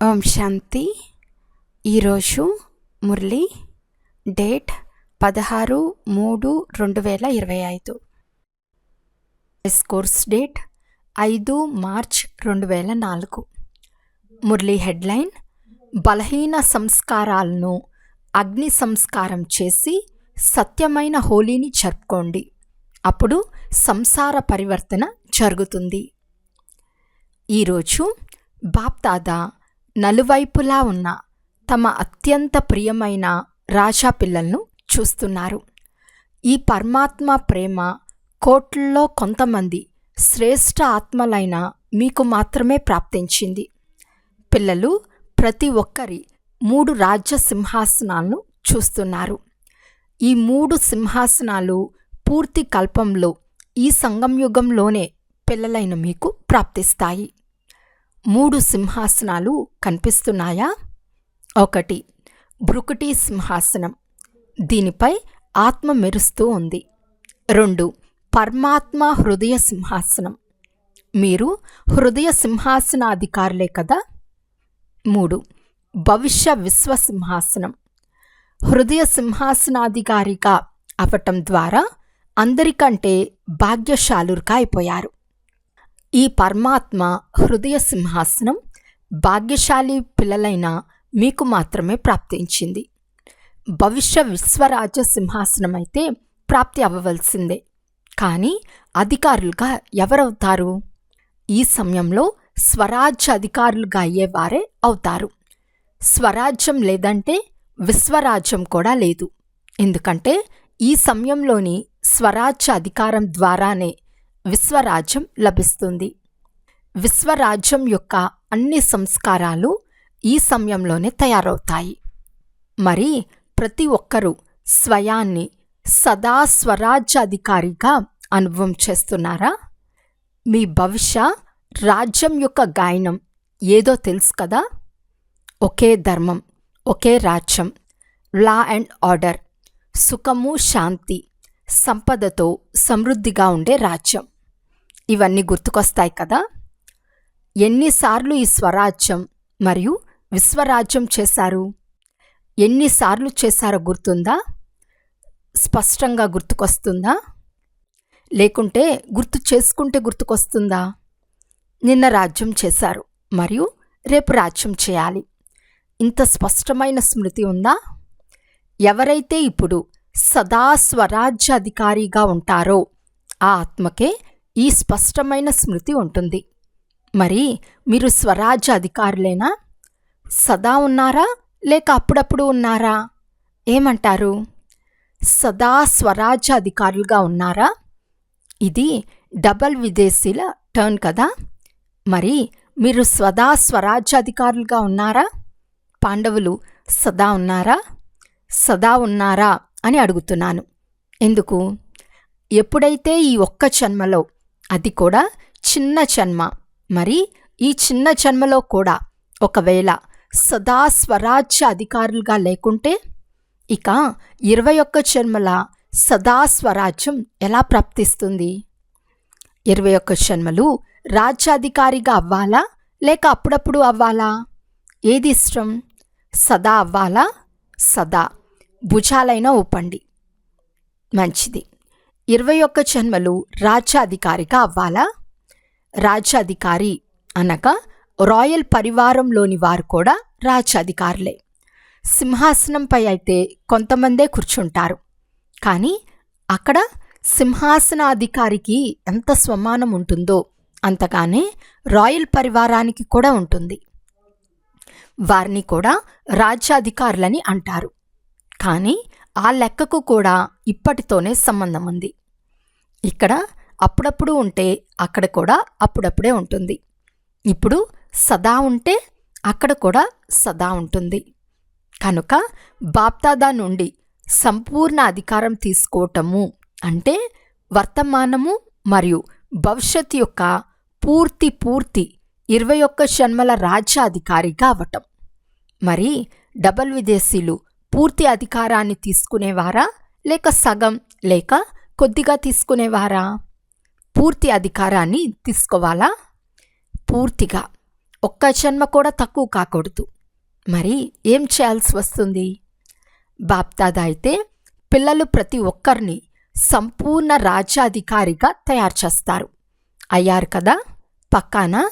ఓం శాంతి. ఈరోజు Murali date 16/3/2025. Course date 5 March 2004. Murali headline: బలహీన సంస్కారాలను అగ్ని సంస్కారం చేసి సత్యమైన హోలీని జరుపుకోండి, అప్పుడు సంసార పరివర్తన జరుగుతుంది. ఈరోజు బాప్దాదా నలువైపులా ఉన్న తమ అత్యంత ప్రియమైన రాజా పిల్లలను చూస్తున్నారు. ఈ పరమాత్మ ప్రేమ కోట్లలో కొంతమంది శ్రేష్ఠ ఆత్మలైన మీకు మాత్రమే ప్రాప్తించింది. పిల్లలు ప్రతి ఒక్కరి 3 రాజ్య సింహాసనాలను చూస్తున్నారు. ఈ 3 సింహాసనాలు పూర్తి కల్పంలో ఈ సంగంయుగంలోనే పిల్లలైన మీకు ప్రాప్తిస్తాయి. 3 సింహాసనాలు కనిపిస్తున్నాయా? 1 భృకుటి సింహాసనం, దీనిపై ఆత్మ మెరుస్తూ ఉంది. 2 పరమాత్మ హృదయ సింహాసనం, మీరు హృదయ సింహాసనాధికారులే కదా. 3 భవిష్య విశ్వ సింహాసనం, హృదయ సింహాసనాధికారిగా అవటం ద్వారా అందరికంటే భాగ్యశాలురుగా అయిపోయారు. ఈ పరమాత్మ హృదయ సింహాసనం భాగ్యశాలి పిల్లలైన మీకు మాత్రమే ప్రాప్తించింది. భవిష్య విశ్వరాజ్య సింహాసనం అయితే ప్రాప్తి అవ్వవలసిందే, కానీ అధికారులుగా ఎవరవుతారు? ఈ సమయంలో స్వరాజ్య అధికారులుగా అయ్యేవారే అవుతారు. స్వరాజ్యం లేదంటే విశ్వరాజ్యం కూడా లేదు. ఎందుకంటే ఈ సమయంలోని స్వరాజ్య అధికారం ద్వారానే విశ్వరాజ్యం లభిస్తుంది. విశ్వరాజ్యం యొక్క అన్ని సంస్కారాలు ఈ సమయంలోనే తయారవుతాయి. మరి ప్రతి ఒక్కరూ స్వయాన్ని సదా స్వరాజ్యాధికారిగా అనుభవం చేస్తున్నారా? మీ భవిష్య రాజ్యం యొక్క గాయనం ఏదో తెలుసు కదా. ఒకే ధర్మం, ఒకే రాజ్యం, లా అండ్ ఆర్డర్, సుఖము, శాంతి, సంపదతో సమృద్ధిగా ఉండే రాజ్యం, ఇవన్నీ గుర్తుకొస్తాయి కదా. ఎన్నిసార్లు ఈ స్వరాజ్యం మరియు విశ్వరాజ్యం చేశారు? ఎన్నిసార్లు చేశారో గుర్తుందా? స్పష్టంగా గుర్తుకొస్తుందా? లేకుంటే గుర్తు చేసుకుంటే గుర్తుకొస్తుందా? నిన్న రాజ్యం చేశారు మరియు రేపు రాజ్యం చేయాలి, ఇంత స్పష్టమైన స్మృతి ఉందా? ఎవరైతే ఇప్పుడు సదా స్వరాజ్యాధికారిగా ఉంటారో ఆ ఆత్మకే ఈ స్పష్టమైన స్మృతి ఉంటుంది. మరి మీరు స్వరాజ్య అధికారులేనా? సదా ఉన్నారా లేక అప్పుడప్పుడు ఉన్నారా? ఏమంటారు? సదా స్వరాజ్య అధికారులుగా ఉన్నారా? ఇది డబల్ విదేశీల టర్న్ కదా. మరి మీరు సదా స్వరాజ్యాధికారులుగా ఉన్నారా? పాండవులు సదా ఉన్నారా? సదా ఉన్నారా అని అడుగుతున్నాను. ఎందుకు? ఎప్పుడైతే ఈ ఒక్క జన్మలో, అది కూడా చిన్న జన్మ, మరి ఈ చిన్న జన్మలో కూడా ఒకవేళ సదా స్వరాజ్య అధికారులుగా లేకుంటే ఇక 21 జన్మల సదా స్వరాజ్యం ఎలా ప్రాప్తిస్తుంది? 21 జన్మలు రాజ్యాధికారిగా అవ్వాలా లేక అప్పుడప్పుడు అవ్వాలా? ఏది ఇష్టం? సదా అవ్వాలా? సదా భుజాలైనా ఊపండి, మంచిది. 21 జన్మలు రాజ్యాధికారిగా అవ్వాలా? రాజ్యాధికారి అనగా రాయల్ పరివారంలోని వారు కూడా రాజ్యాధికారులే. సింహాసనంపై అయితే కొంతమందే కూర్చుంటారు, కానీ అక్కడ సింహాసనాధికారికి ఎంత స్వమానం ఉంటుందో అంతగానే రాయల్ పరివారానికి కూడా ఉంటుంది. వారిని కూడా రాజ్యాధికారులని అంటారు. కానీ ఆ లెక్కకు కూడా ఇప్పటితోనే సంబంధం ఉంది. ఇక్కడ అప్పుడప్పుడు ఉంటే అక్కడ కూడా అప్పుడప్పుడే ఉంటుంది. ఇప్పుడు సదా ఉంటే అక్కడ కూడా సదా ఉంటుంది. కనుక బాప్దాదా నుండి సంపూర్ణ అధికారం తీసుకోవటము అంటే వర్తమానము మరియు భవిష్యత్తు యొక్క పూర్తి 21 జన్మల రాజ్యాధికారిగా అవటం. మరి డబల్ విదేశీలు పూర్తి అధికారాన్ని తీసుకునేవారా లేక సగం లేక కొద్దిగా తీసుకునేవారా? పూర్తి అధికారాన్ని తీసుకోవాలా? పూర్తిగా ఒక్క జన్మ కూడా తక్కువ కాకూడదు. మరి ఏం చేయాల్సి వస్తుంది? బాప్దాదా అయితే పిల్లలు ప్రతి ఒక్కరిని సంపూర్ణ రాజ్యాధికారిగా తయారు చేస్తారు. అయ్యారు కదా పక్కానా?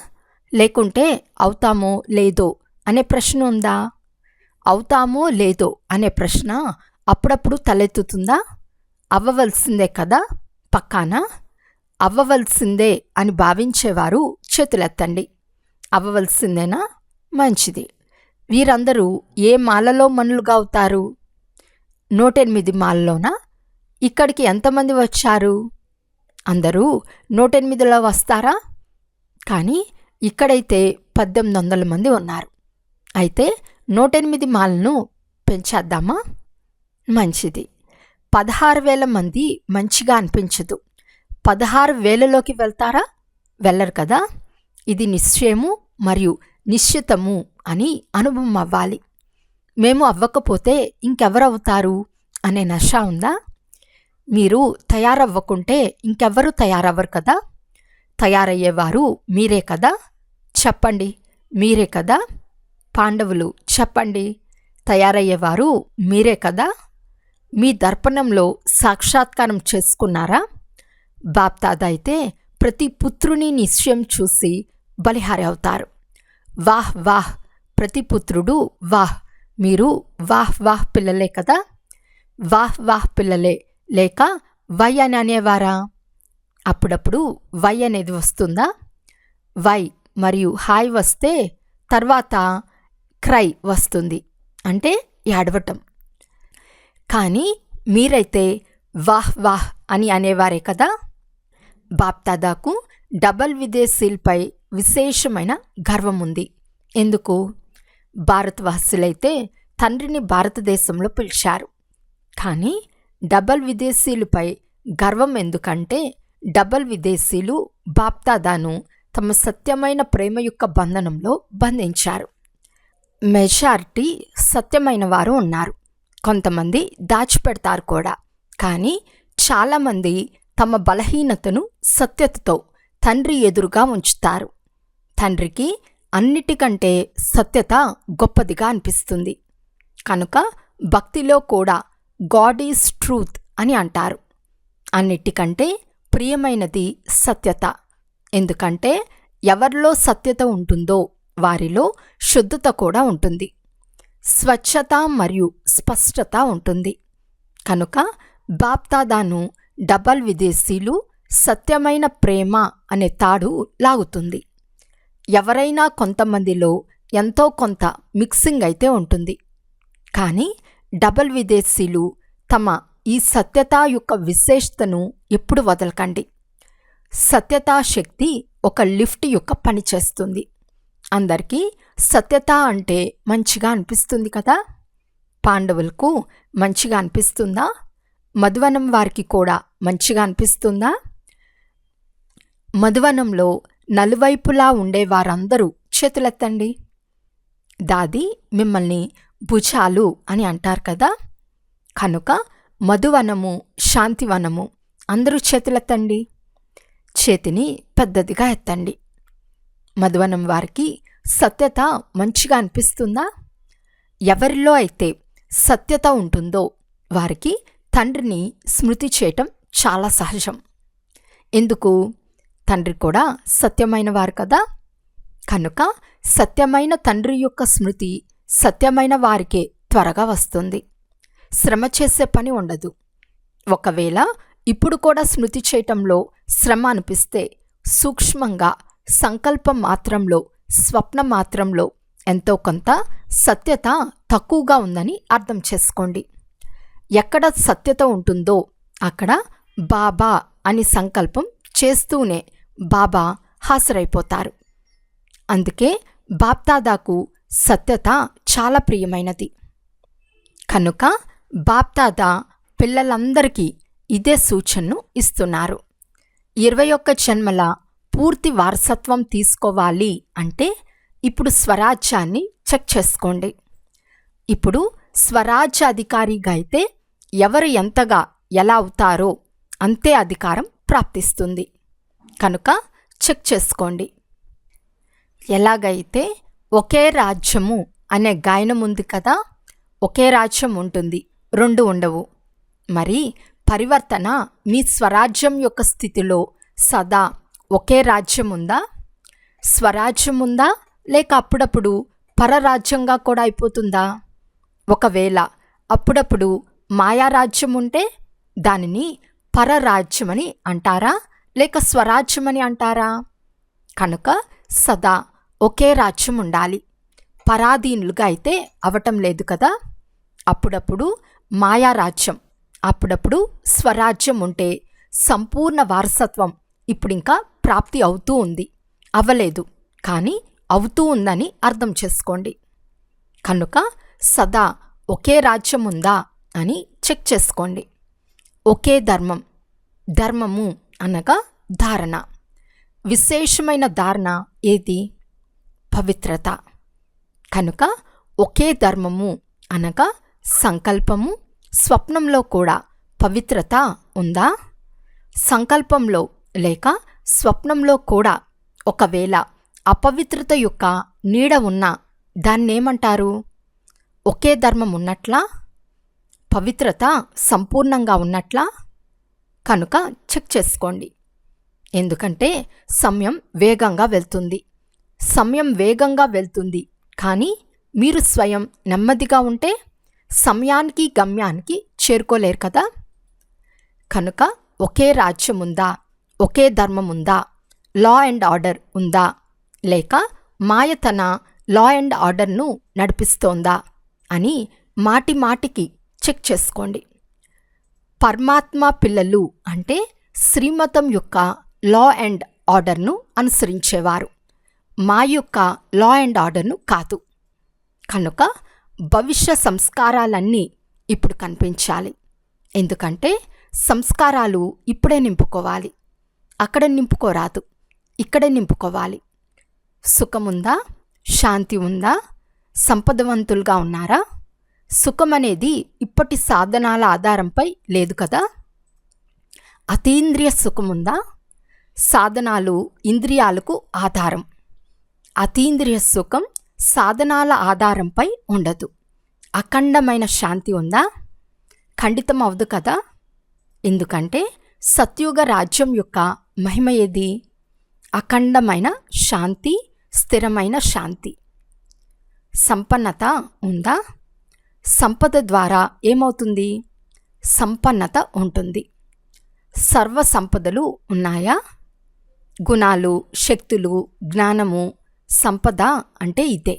లేకుంటే అవుతామో లేదో అనే ప్రశ్న ఉందా? అవుతామో లేదో అనే ప్రశ్న అప్పుడప్పుడు తలెత్తుతుందా? అవ్వవలసిందే కదా పక్కానా? అవ్వవలసిందే అని భావించేవారు చేతులెత్తండి. అవ్వవలసిందేనా? మంచిది. వీరందరూ ఏ మాలలో మనులుగా అవుతారు? 108 మాలలోనా? ఇక్కడికి ఎంతమంది వచ్చారు? అందరూ 108లో వస్తారా? కానీ ఇక్కడైతే 1800 మంది ఉన్నారు. అయితే 108 మాలను పెంచేద్దామా? మంచిది. 16,000 మంది మంచిగా అనిపించదు. 16,000లోకి వెళ్తారా? వెళ్ళరు కదా. ఇది నిశ్చయము మరియు నిశ్చితము అని అనుభవం అవ్వాలి. మేము అవ్వకపోతే ఇంకెవరవుతారు అనే నష ఉందా? మీరు తయారవ్వకుంటే ఇంకెవ్వరూ తయారవ్వరు కదా. తయారయ్యేవారు మీరే కదా. చెప్పండి, మీరే కదా. పాండవులు చెప్పండి, తయారయ్యేవారు మీరే కదా. మీ దర్పణంలో సాక్షాత్కారం చేసుకున్నారా? బాప్దాదా అయితే ప్రతి పుత్రుని నిశ్చయం చూసి బలిహారి అవుతారు. వాహ్ వాహ్, ప్రతి పుత్రుడు వాహ్. మీరు వాహ్ వాహ్ పిల్లలే కదా. వాహ్ వాహ్ పిల్లలే లేక వై అని అనేవారా? అప్పుడప్పుడు వై అనేది వస్తుందా? వై మరియు హాయ్ వస్తే తర్వాత క్రై వస్తుంది, అంటే ఏడవటం. కానీ మీరైతే వాహ్ వాహ్ అని అనేవారే కదా. బాప్దాదాకు డబల్ విదేశీలపై విశేషమైన గర్వం ఉంది. ఎందుకు? భారతవాసులైతే తండ్రిని భారతదేశంలో పిలిచారు. కానీ డబల్ విదేశీయులపై గర్వం ఎందుకంటే డబల్ విదేశీయులు బాప్దాదాను తమ సత్యమైన ప్రేమ యొక్క బంధనంలో బంధించారు. మెజారిటీ సత్యమైన వారు ఉన్నారు, కొంతమంది దాచిపెడతారు కూడా. కానీ చాలామంది తమ బలహీనతను సత్యతతో తండ్రి ఎదురుగా ఉంచుతారు. తండ్రికి అన్నిటికంటే సత్యత గొప్పదిగా అనిపిస్తుంది. కనుక భక్తిలో కూడా గాడ్ ఈజ్ ట్రూత్ అని అంటారు. అన్నిటికంటే ప్రియమైనది సత్యత. ఎందుకంటే ఎవరిలో సత్యత ఉంటుందో వారిలో శుద్ధత కూడా ఉంటుంది, స్వచ్ఛత మరియు స్పష్టత ఉంటుంది. కనుక బాప్దాదాను డబల్ విదేశీలు సత్యమైన ప్రేమ అనే తాడు లాగుతుంది. ఎవరైనా కొంతమందిలో ఎంతో కొంత మిక్సింగ్ అయితే ఉంటుంది. కానీ డబల్ విదేశీలు తమ ఈ సత్యత యొక్క విశేషతను ఎప్పుడు వదలకండి. సత్యతా శక్తి ఒక లిఫ్ట్ యొక్క పని చేస్తుంది. అందరికీ సత్యత అంటే మంచిగా అనిపిస్తుంది కదా. పాండవులకు మంచిగా అనిపిస్తుందా? మధువనం వారికి కూడా మంచిగా అనిపిస్తుందా? మధువనంలో నలువైపులా ఉండేవారందరూ చేతులెత్తండి. దాది మిమ్మల్ని భుజాలు అని అంటారు కదా. కనుక మధువనము, శాంతివనము, అందరూ చేతులెత్తండి. చేతిని పెద్దదిగా ఎత్తండి. మధువనం వారికి సత్యత మంచిగా అనిపిస్తుందా? ఎవరిలో అయితే సత్యత ఉంటుందో వారికి తండ్రిని స్మృతి చేయటం చాలా సహజం. ఎందుకు? తండ్రి కూడా సత్యమైన వారు కదా. కనుక సత్యమైన తండ్రి యొక్క స్మృతి సత్యమైన వారికే త్వరగా వస్తుంది. శ్రమ చేసే పని ఉండదు. ఒకవేళ ఇప్పుడు కూడా స్మృతి చేయటంలో శ్రమ అనిపిస్తే సూక్ష్మంగా సంకల్పం మాత్రంలో, స్వప్న మాత్రంలో ఎంతో కొంత సత్యత తక్కువగా ఉందని అర్థం చేసుకోండి. ఎక్కడ సత్యత ఉంటుందో అక్కడ బాబా అని సంకల్పం చేస్తూనే బాబా హాజరైపోతారు. అందుకే బాప్దాదాకు సత్యత చాలా ప్రియమైనది. కనుక బాప్దాదా పిల్లలందరికీ ఇదే సూచనను ఇస్తున్నారు. 21 జన్మల పూర్తి వారసత్వం తీసుకోవాలి అంటే ఇప్పుడు స్వరాజ్యాన్ని చెక్ చేసుకోండి. ఇప్పుడు స్వరాజ్య అధికారిగా అయితే ఎవరు ఎంతగా ఎలా అవుతారో అంతే అధికారం ప్రాప్తిస్తుంది. కనుక చెక్ చేసుకోండి. ఎలాగైతే ఒకే రాజ్యము అనే గాయనం ఉంది కదా, ఒకే రాజ్యం ఉంటుంది, రెండు ఉండవు. మరి పరివర్తన మీ స్వరాజ్యం యొక్క స్థితిలో సదా ఒకే రాజ్యం ఉందా? స్వరాజ్యం ఉందా, లేక అప్పుడప్పుడు పరరాజ్యంగా కూడా అయిపోతుందా? ఒకవేళ అప్పుడప్పుడు మాయారాజ్యం ఉంటే దానిని పరరాజ్యమని అంటారా, లేక స్వరాజ్యమని అంటారా? కనుక సదా ఒకే రాజ్యం ఉండాలి. పరాధీనులుగా అయితే అవటం లేదు కదా. అప్పుడప్పుడు మాయారాజ్యం, అప్పుడప్పుడు స్వరాజ్యం ఉంటే సంపూర్ణ వారసత్వం ఇప్పుడింకా ప్రాప్తి అవుతూ ఉంది, అవ్వలేదు కానీ అవుతూ ఉందని అర్థం చేసుకోండి. కనుక సదా ఒకే రాజ్యం ఉందా అని చెక్ చేసుకోండి. ఒకే ధర్మం, ధర్మము అనగా ధారణ. విశేషమైన ధారణ ఏది? పవిత్రత. కనుక ఒకే ధర్మము అనగా సంకల్పము. స్వప్నంలో కూడా పవిత్రత ఉందా? సంకల్పంలో లేక స్వప్నంలో కూడా ఒకవేళ అపవిత్రత యొక్క నీడ ఉన్నా దాన్నేమంటారు? ఒకే ధర్మం ఉన్నట్లా? పవిత్రత సంపూర్ణంగా ఉన్నట్లా? కనుక చెక్ చేసుకోండి. ఎందుకంటే సమయం వేగంగా వెళ్తుంది. సమయం వేగంగా వెళ్తుంది కానీ మీరు స్వయం నెమ్మదిగా ఉంటే సమయానికి గమ్యానికి చేరుకోలేరు కదా. కనుక ఒకే రాజ్యం ఉందా, ఒకే ధర్మం ఉందా, లా అండ్ ఆర్డర్ ఉందా, లేక మాయ తన లా అండ్ ఆర్డర్ను నడిపిస్తోందా అని మాటి మాటికి చెక్ చేసుకోండి. పరమాత్మ పిల్లలు అంటే శ్రీమతం యొక్క లా అండ్ ఆర్డర్ను అనుసరించేవారు, మా యొక్క లా అండ్ ఆర్డర్ను కాదు. కనుక భవిష్య సంస్కారాలన్నీ ఇప్పుడు కనిపించాలి. ఎందుకంటే సంస్కారాలు ఇప్పుడే నింపుకోవాలి, అక్కడ నింపుకోరాదు, ఇక్కడే నింపుకోవాలి. సుఖముందా, శాంతి ఉందా, సంపదవంతులుగా ఉన్నారా? సుఖం అనేది ఇప్పటి సాధనాల ఆధారంపై లేదు కదా. అతీంద్రియ సుఖముందా? సాధనాలు ఇంద్రియాలకు ఆధారం. అతీంద్రియ సుఖం సాధనాల ఆధారంపై ఉండదు. అఖండమైన శాంతి ఉందా? ఖండితం అవదు కదా. ఎందుకంటే సత్యుగ రాజ్యం యొక్క మహిమ ఏది? అఖండమైన శాంతి, స్థిరమైన శాంతి. సంపన్నత ఉందా? సంపద ద్వారా ఏమవుతుంది? సంపన్నత ఉంటుంది. సర్వ సంపదలు ఉన్నాయా? గుణాలు, శక్తులు, జ్ఞానము, సంపద అంటే ఇదే.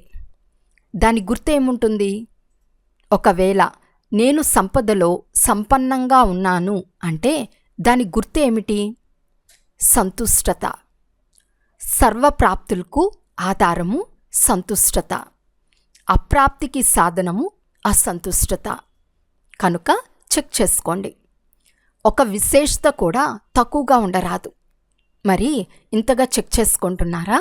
దాని గుర్తు ఏముంటుంది? ఒకవేళ నేను సంపదలో సంపన్నంగా ఉన్నాను అంటే దాని గుర్తు ఏమిటి? సంతుష్టత. సర్వప్రాప్తులకు ఆధారము సంతుష్టత, అప్రాప్తికి సాధనము అసంతుష్టత. కనుక చెక్ చేసుకోండి. ఒక విశేషత కూడా తక్కువగా ఉండరాదు. మరి ఇంతగా చెక్ చేసుకుంటున్నారా?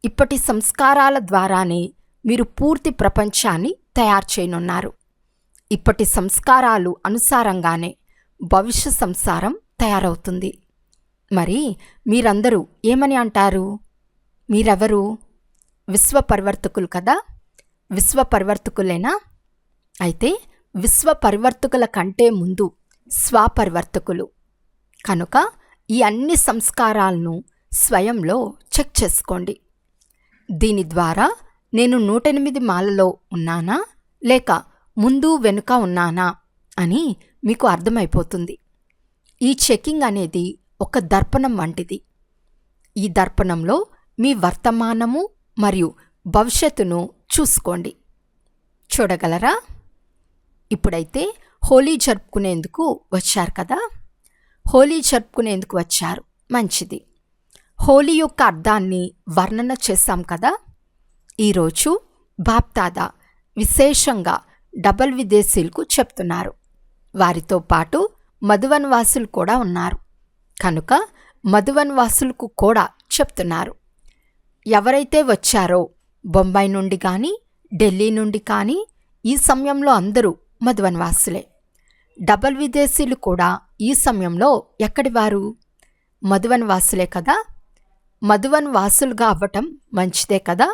ఇప్పటి సంస్కారాల ద్వారానే మీరు పూర్తి ప్రపంచాన్ని తయారు చేయనున్నారు. ఇప్పటి సంస్కారాలు అనుసారంగానే భవిష్య సంసారం తయారవుతుంది. మరి మీరందరూ ఏమని అంటారు? మీరెవరు? విశ్వపరివర్తకులు కదా. విశ్వపరివర్తకులేనా? అయితే విశ్వపరివర్తకుల కంటే ముందు స్వపరివర్తకులు. కనుక ఈ అన్ని సంస్కారాలను స్వయంలో చెక్ చేసుకోండి. దీని ద్వారా నేను 108 మాలలో ఉన్నానా లేక ముందు వెనుక ఉన్నానా అని మీకు అర్థమైపోతుంది. ఈ చెకింగ్ అనేది ఒక దర్పణం వంటిది. ఈ దర్పణంలో మీ వర్తమానము మరియు భవిష్యత్తును చూసుకోండి. చూడగలరా? ఇప్పుడైతే హోలీ జరుపుకునేందుకు వచ్చారు కదా. హోలీ జరుపుకునేందుకు వచ్చారు, మంచిది. హోలీ యొక్క అర్థాన్ని వర్ణన చేశాం కదా. ఈరోజు బాప్దాదా విశేషంగా డబల్ విదేశీలకు చెప్తున్నారు. వారితో పాటు మధువన్వాసులు కూడా ఉన్నారు. కనుక మధువన్వాసులకు కూడా చెప్తున్నారు. ఎవరైతే వచ్చారో బొంబాయి నుండి కానీ ఢిల్లీ నుండి కానీ ఈ సమయంలో అందరూ మధువన్వాసులే. డబల్ విదేశీలు కూడా ఈ సమయంలో ఎక్కడి వారు? మధువన్వాసులే కదా. మధువన్ వాసులుగా అవ్వటం మంచిదే కదా.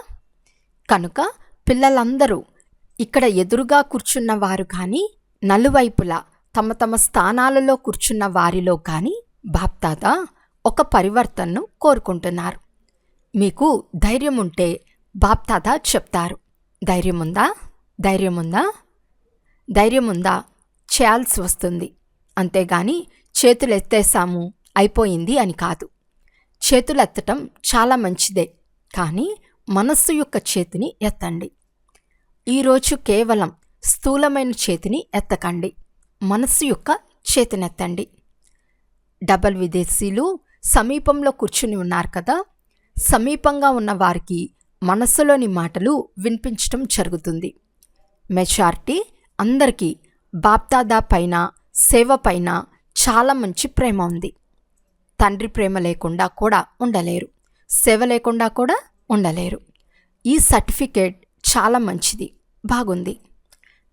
కనుక పిల్లలందరూ ఇక్కడ ఎదురుగా కూర్చున్న వారు కానీ, నలువైపులా తమ తమ స్థానాలలో కూర్చున్న వారిలో కానీ బాప్దాదా ఒక పరివర్తనను కోరుకుంటున్నారు. మీకు ధైర్యం ఉంటే బాప్దాదా చెప్తారు. ధైర్యముందా? ధైర్యముందా? ధైర్యముందా? చేయాల్సి వస్తుంది. అంతేగాని చేతులు ఎత్తేసాము అయిపోయింది అని కాదు. చేతులు ఎత్తటం చాలా మంచిదే, కానీ మనస్సు యొక్క చేతిని ఎత్తండి. ఈరోజు కేవలం స్థూలమైన చేతిని ఎత్తకండి, మనస్సు యొక్క చేతినెత్తండి. డబల్ విదేశీలు సమీపంలో కూర్చుని ఉన్నారు కదా, సమీపంగా ఉన్న వారికి మనస్సులోని మాటలు వినిపించటం జరుగుతుంది. మెజారిటీ అందరికీ బాప్దాదా పైన, సేవ పైన చాలా మంచి ప్రేమ ఉంది. తండ్రి ప్రేమ లేకుండా కూడా ఉండలేరు, సేవ లేకుండా కూడా ఉండలేరు. ఈ సర్టిఫికేట్ చాలా మంచిది, బాగుంది.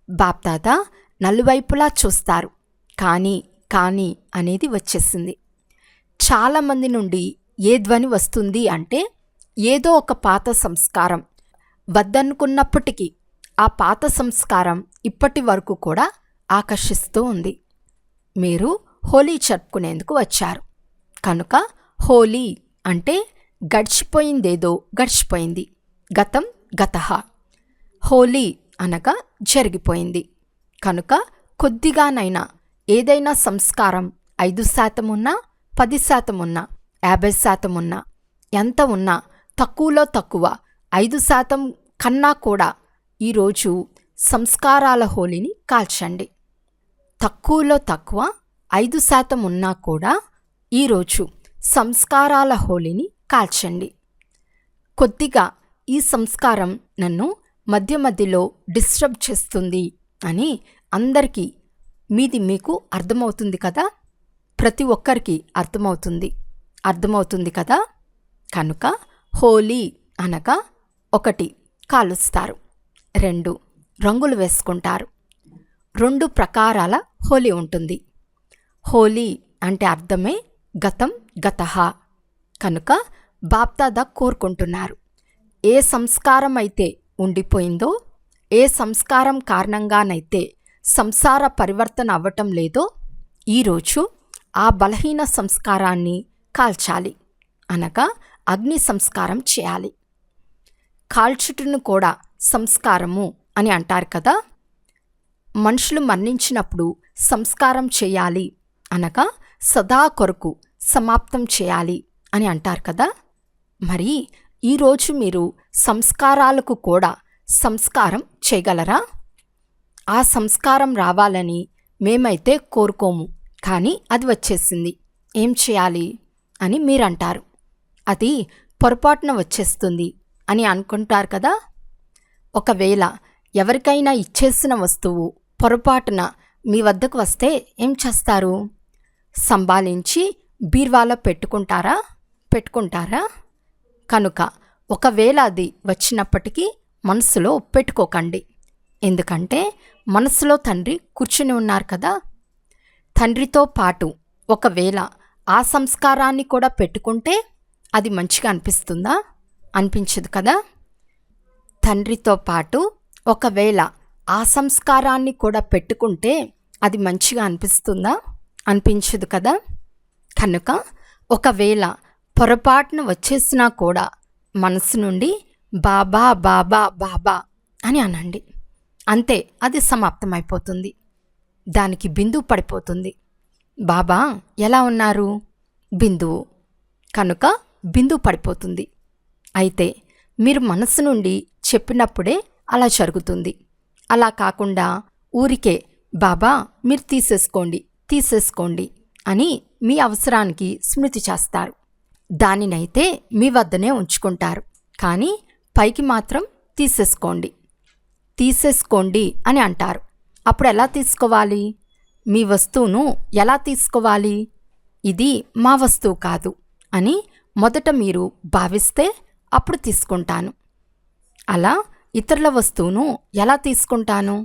బాప్దాదా నలువైపులా చూస్తారు, కానీ అనేది వచ్చేసింది. చాలామంది నుండి ఏ ధ్వని వస్తుంది అంటే, ఏదో ఒక పాత సంస్కారం వద్దనుకున్నప్పటికీ ఆ పాత సంస్కారం ఇప్పటి వరకు కూడా ఆకర్షిస్తూ ఉంది. మీరు హోలీ జరుపుకునేందుకు వచ్చారు కనుక హోలీ అంటే గడిచిపోయిందేదో గడిచిపోయింది, గతం గతః. హోలీ అనగా జరిగిపోయింది. కనుక కొద్దిగానైనా ఏదైనా సంస్కారం 5% ఉన్నా, 10% ఉన్నా, 50% ఉన్నా, ఎంత ఉన్నా తక్కువలో తక్కువ 5% కన్నా కూడా ఈరోజు సంస్కారాల హోలీని కాల్చండి. తక్కువలో తక్కువ 5% ఉన్నా కూడా ఈరోజు సంస్కారాల హోలీని కాల్చండి. కొద్దిగా ఈ సంస్కారం నన్ను మధ్య మధ్యలో డిస్టర్బ్ చేస్తుంది అని అందరికీ మీది మీకు అర్థమవుతుంది కదా, ప్రతి ఒక్కరికి అర్థమవుతుంది కదా. కనుక హోలీ అనగా 1 కాలుస్తారు, 2 రంగులు వేసుకుంటారు. 2 ప్రకారాల హోలీ ఉంటుంది. హోలీ అంటే అర్థమే గతం గతః. కనుక బాప్దాదా కోరుకుంటున్నారు, ఏ సంస్కారం అయితే ఉండిపోయిందో, ఏ సంస్కారం కారణంగానైతే సంసార పరివర్తన అవ్వటం లేదో, ఈరోజు ఆ బలహీన సంస్కారాన్ని కాల్చాలి, అనగా అగ్ని సంస్కారం చేయాలి. కాల్చుటను కూడా సంస్కారము అని అంటారు కదా. మనుషులు మరణించినప్పుడు సంస్కారం చేయాలి అనగా సదా కొరకు సమాప్తం చేయాలి అని అంటారు కదా. మరి ఈరోజు మీరు సంస్కారాలకు కూడా సంస్కారం చేయగలరా? ఆ సంస్కారం రావాలని మేమైతే కోరుకోము, కానీ అది వచ్చేసింది, ఏం చేయాలి అని మీరంటారు. అది పొరపాటున వచ్చేస్తుంది అని అనుకుంటారు కదా. ఒకవేళ ఎవరికైనా ఇచ్చేసిన వస్తువు పొరపాటున మీ వద్దకు వస్తే ఏం చేస్తారు? సంభాలించి బీర్వాలో పెట్టుకుంటారా? కనుక ఒకవేళ అది వచ్చినప్పటికీ మనసులో పెట్టుకోకండి. ఎందుకంటే మనసులో తండ్రి కూర్చుని ఉన్నారు కదా. తండ్రితో పాటు ఒకవేళ ఆ సంస్కారాన్ని కూడా పెట్టుకుంటే అది మంచిగా అనిపిస్తుందా? అనిపించదు కదా. తండ్రితో పాటు ఒకవేళ ఆ సంస్కారాన్ని కూడా పెట్టుకుంటే అది మంచిగా అనిపిస్తుందా? అనిపించదు కదా. కనుక ఒకవేళ పొరపాటున వచ్చేసినా కూడా మనసు నుండి బాబా బాబా బాబా అని అనండి, అంతే, అది సమాప్తమైపోతుంది. దానికి బిందువు పడిపోతుంది. బాబా ఎలా ఉన్నారు? బిందువు. కనుక బిందువు పడిపోతుంది. అయితే మీరు మనసు నుండి చెప్పినప్పుడే అలా జరుగుతుంది. అలా కాకుండా ఊరికే బాబా మీరు తీసేసుకోండి అని మీ అవసరానికి స్మృతి చేస్తారు. దానినైతే మీ వద్దనే ఉంచుకుంటారు, కానీ పైకి మాత్రం తీసేసుకోండి అని అంటారు. అప్పుడు ఎలా తీసుకోవాలి? మీ వస్తువును ఎలా తీసుకోవాలి? ఇది మా వస్తువు కాదు అని మొదట మీరు భావిస్తే అప్పుడు తీసుకుంటాను. అలా ఇతరుల వస్తువును ఎలా తీసుకుంటాను?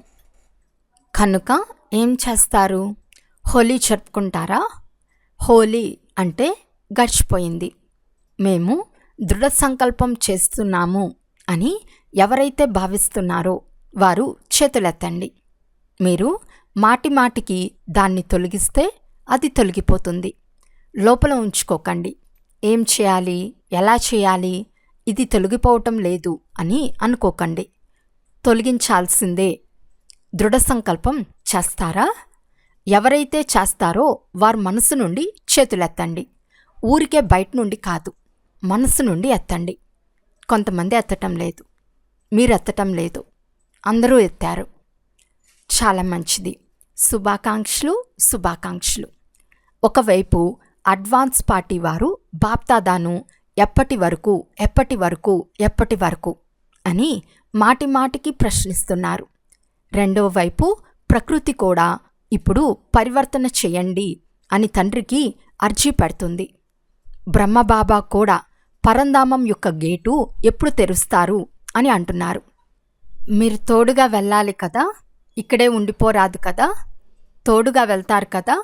కనుక ఏం చేస్తారు? హోలీ జరుపుకుంటారా? హోలీ అంటే గడిచిపోయింది. మేము దృఢ సంకల్పం చేస్తున్నాము అని ఎవరైతే భావిస్తున్నారో వారు చేతులెత్తండి. మీరు మాటిమాటికి దాన్ని తొలగిస్తే అది తొలగిపోతుంది. లోపల ఉంచుకోకండి. ఏం చేయాలి, ఎలా చేయాలి, ఇది తొలగిపోవటం లేదు అని అనుకోకండి. తొలగించాల్సిందే. దృఢ సంకల్పం చేస్తారా? ఎవరైతే చేస్తారో వారు మనసు నుండి చేతులెత్తండి. ఊరికే బయట నుండి కాదు, మనసు నుండి ఎత్తండి. కొంతమంది ఎత్తటం లేదు, మీరు ఎత్తటం లేదు, అందరూ ఎత్తారు. చాలా మంచిది. శుభాకాంక్షలు. ఒకవైపు అడ్వాన్స్ పార్టీ వారు బాప్దాదాను ఎప్పటి వరకు అని మాటిమాటికి ప్రశ్నిస్తున్నారు. రెండవ వైపు ప్రకృతి కూడా ఇప్పుడు పరివర్తన చేయండి అని తండ్రికి అర్జీ పెడుతుంది. బ్రహ్మబాబా కూడా పరంధామం యొక్క గేటు ఎప్పుడు తెరుస్తారు అని అంటున్నారు. మీరు తోడుగా వెళ్ళాలి కదా, ఇక్కడే ఉండిపోరాదు కదా, తోడుగా వెళ్తారు కదా,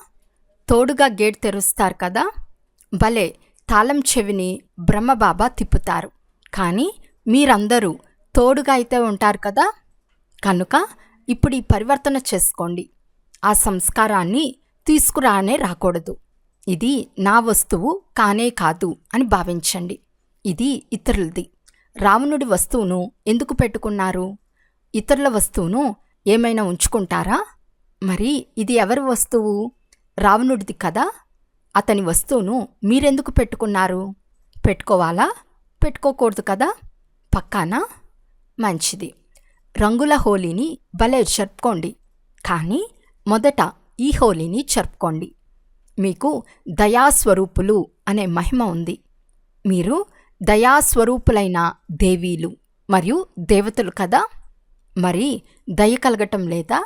తోడుగా గేట్ తెరుస్తారు కదా. భలే తాళం చెవిని బ్రహ్మబాబా తిప్పుతారు. కానీ మీరందరూ తోడుగా అయితే ఉంటారు కదా. కనుక ఇప్పుడు ఈ పరివర్తన చేసుకోండి. ఆ సంస్కారాన్ని తీసుకురానే రాకూడదు. ఇది నా వస్తువు కానే కాదు అని భావించండి. ఇది ఇతరులది. రావణుడి వస్తువును ఎందుకు పెట్టుకున్నారు? ఇతరుల వస్తువును ఏమైనా ఉంచుకుంటారా? మరి ఇది ఎవరి వస్తువు? రావణుడిది కదా. అతని వస్తువును మీరెందుకు పెట్టుకున్నారు? పెట్టుకోవాలా? పెట్టుకోకూడదు కదా. పక్కానా? మంచిది. రంగుల హోలీని భలే జరుపుకోండి. కానీ మొదట ఈ హోలీని జరుపుకోండి. మీకు దయాస్వరూపులు అనే మహిమ ఉంది. మీరు దయాస్వరూపులైన దేవీలు మరియు దేవతలు కదా. మరి దయ కలగటం లేదా?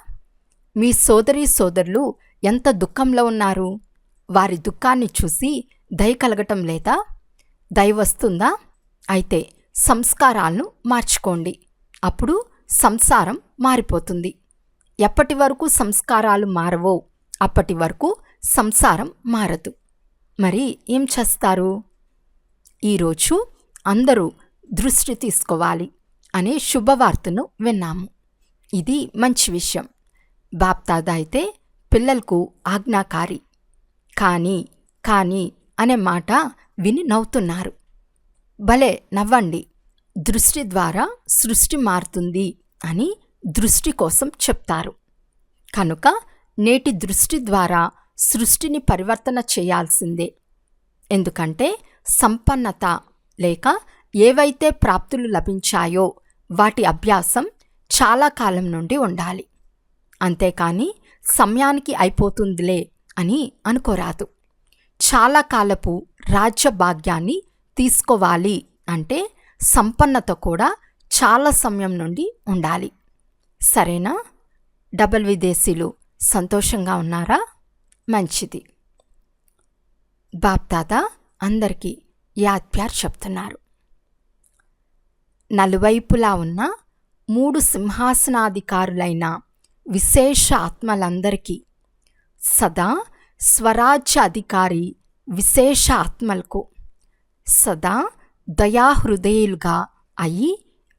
మీ సోదరులు ఎంత దుఃఖంలో ఉన్నారు. వారి దుఃఖాన్ని చూసి దయ కలగటం లేదా? దయ వస్తుందా? అయితే సంస్కారాలను మార్చుకోండి. అప్పుడు సంసారం మారిపోతుంది. ఎప్పటి వరకు సంస్కారాలు మారవో అప్పటి వరకు సంసారం మారదు. మరి ఏం చేస్తారు? ఈరోజు అందరూ దృష్టి తీసుకోవాలి అనే శుభవార్తను విన్నాము. ఇది మంచి విషయం. బాప్దాదా అయితే పిల్లలకు ఆజ్ఞాకారి. కానీ అనే మాట విని నవ్వుతున్నారు. భలే నవ్వండి. దృష్టి ద్వారా సృష్టి మారుతుంది అని దృష్టి కోసం చెప్తారు. కనుక నేటి దృష్టి ద్వారా సృష్టిని పరివర్తన చేయాల్సిందే. ఎందుకంటే సంపన్నత లేక ఏవైతే ప్రాప్తులు లభించాయో వాటి అభ్యాసం చాలా కాలం నుండి ఉండాలి. అంతేకాని సమయానికి అయిపోతుందిలే అని అనుకోరాదు. చాలా కాలపు రాజ్య భాగ్యాన్ని తీసుకోవాలి అంటే సంపన్నత కూడా చాలా సమయం నుండి ఉండాలి. సరేనా? డబల్ విదేశీలు సంతోషంగా ఉన్నారా? మంచిది. బాప్దాదా అందరికీ యాద్ ప్యార్ చెప్తున్నారు. నలువైపులా ఉన్న 3 సింహాసనాధికారులైన విశేష ఆత్మలందరికీ, సదా స్వరాజ్య అధికారి విశేష ఆత్మలకు, సదా దయాహృదయులుగా అయి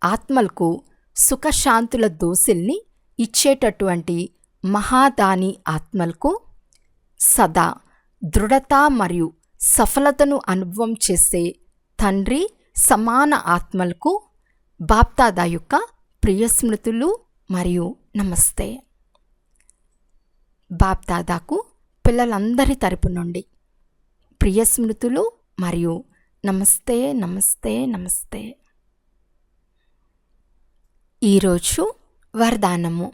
ఆత్మలకు సుఖశాంతుల దోసిల్ని ఇచ్చేటటువంటి మహాదాని ఆత్మలకు, సదా దృఢత మరియు సఫలతను అనుభవం చేసే తండ్రి సమాన ఆత్మలకు బాప్దాదా యొక్క ప్రియస్మృతులు మరియు నమస్తే. బాప్దాదాకు పిల్లలందరి తరపు నుండి ప్రియస్మృతులు మరియు నమస్తే నమస్తే నమస్తే. ఈరోజు వరదానము.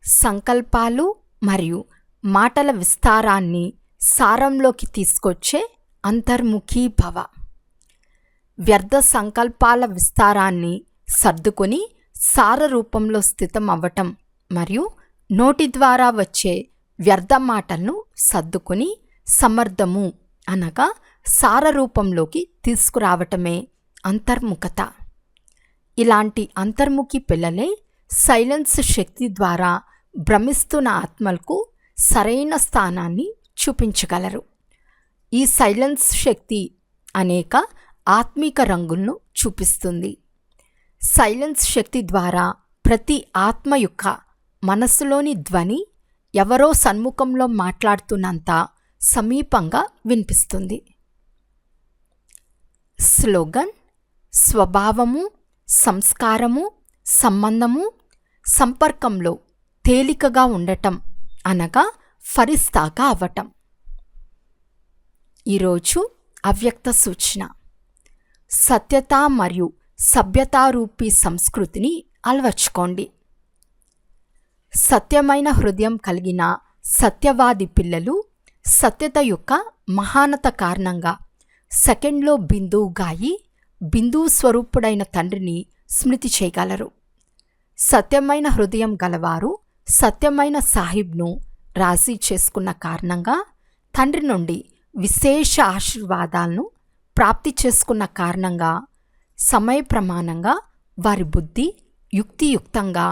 సంకల్పాలు మరియు మాటల విస్తారాన్ని సారంలోకి తీసుకొచ్చే అంతర్ముఖీ భవ. వ్యర్థ సంకల్పాల విస్తారాన్ని సర్దుకొని సార రూపంలో స్థితం అవ్వటం మరియు నోటి ద్వారా వచ్చే వ్యర్థ మాటలను సర్దుకొని సమర్థము అనగా సార రూపంలోకి తీసుకురావటమే అంతర్ముఖత. ఇలాంటి అంతర్ముఖి పిల్లలే సైలెన్స్ శక్తి ద్వారా భ్రమిస్తున్న ఆత్మలకు సరైన స్థానాన్ని చూపించగలరు. ఈ సైలెన్స్ శక్తి అనేక ఆత్మీక రంగులను చూపిస్తుంది. సైలెన్స్ శక్తి ద్వారా ప్రతి ఆత్మ యొక్క మనస్సులోని ధ్వని ఎవరో సన్ముఖంలో మాట్లాడుతున్నంత సమీపంగా వినిపిస్తుంది. స్లోగన్: స్వభావము, సంస్కారము, సంబంధము, సంపర్కంలో తేలికగా ఉండటం అనగా ఫరిస్తాగా అవ్వటం. ఈరోజు అవ్యక్త సూచన: సత్యత మరియు సభ్యతారూపీ సంస్కృతిని అలవర్చుకోండి. సత్యమైన హృదయం కలిగిన సత్యవాది పిల్లలు సత్యత యొక్క మహానత కారణంగా సెకండ్లో బిందువుగా అయి బిందువు స్వరూపుడైన తండ్రిని స్మృతి చేయగలరు. సత్యమైన హృదయం గలవారు సత్యమైన సాహిబ్ను రాజీ చేసుకున్న కారణంగా తండ్రి నుండి విశేష ఆశీర్వాదాలను ప్రాప్తి చేసుకున్న కారణంగా సమయ ప్రమాణంగా వారి బుద్ధి యుక్తియుక్తంగా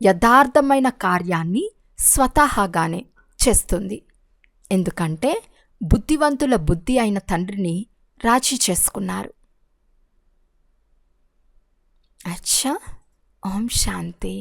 యథార్థమైన కార్యాన్ని స్వతహాగానే చేస్తుంది. ఎందుకంటే బుద్ధివంతుల బుద్ధి అయిన తండ్రిని రాజీ చేసుకున్నారు. అచ్చా. ఓం శాంతి.